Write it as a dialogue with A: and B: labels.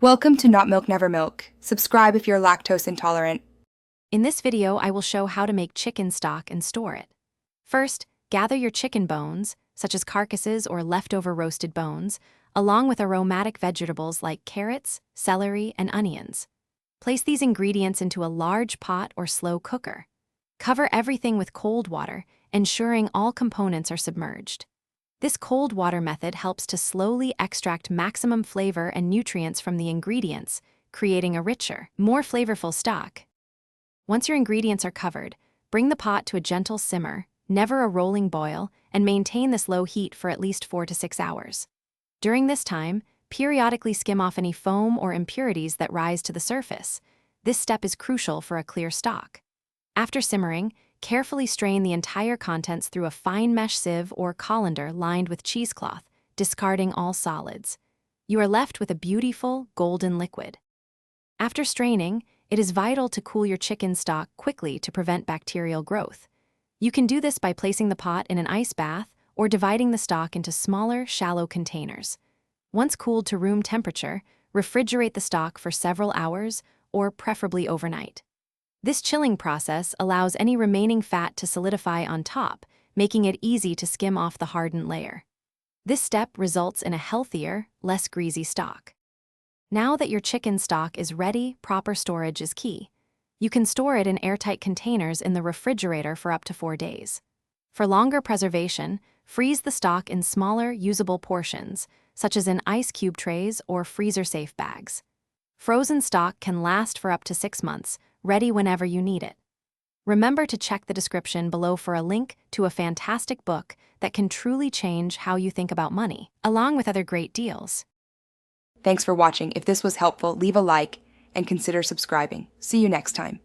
A: Welcome to Not Milk Never Milk. Subscribe if you're lactose intolerant.
B: In this video, I will show how to make chicken stock and store it. First, gather your chicken bones, such as carcasses or leftover roasted bones, along with aromatic vegetables like carrots, celery, and onions. Place these ingredients into a large pot or slow cooker. Cover everything with cold water, ensuring all components are submerged. This cold water method helps to slowly extract maximum flavor and nutrients from the ingredients, creating a richer, more flavorful stock. Once your ingredients are covered, bring the pot to a gentle simmer, never a rolling boil, and maintain this low heat for at least 4 to 6 hours. During this time, periodically skim off any foam or impurities that rise to the surface. This step is crucial for a clear stock. After simmering, carefully strain the entire contents through a fine mesh sieve or colander lined with cheesecloth, discarding all solids. You are left with a beautiful, golden liquid. After straining, it is vital to cool your chicken stock quickly to prevent bacterial growth. You can do this by placing the pot in an ice bath or dividing the stock into smaller, shallow containers. Once cooled to room temperature, refrigerate the stock for several hours or preferably overnight. This chilling process allows any remaining fat to solidify on top, making it easy to skim off the hardened layer. This step results in a healthier, less greasy stock. Now that your chicken stock is ready, proper storage is key. You can store it in airtight containers in the refrigerator for up to 4 days. For longer preservation, freeze the stock in smaller, usable portions, such as in ice cube trays or freezer-safe bags. Frozen stock can last for up to 6 months, ready whenever you need it. Remember to check the description below for a link to a fantastic book that can truly change how you think about money, along with other great deals.
A: Thanks for watching. If this was helpful, leave a like and consider subscribing. See you next time.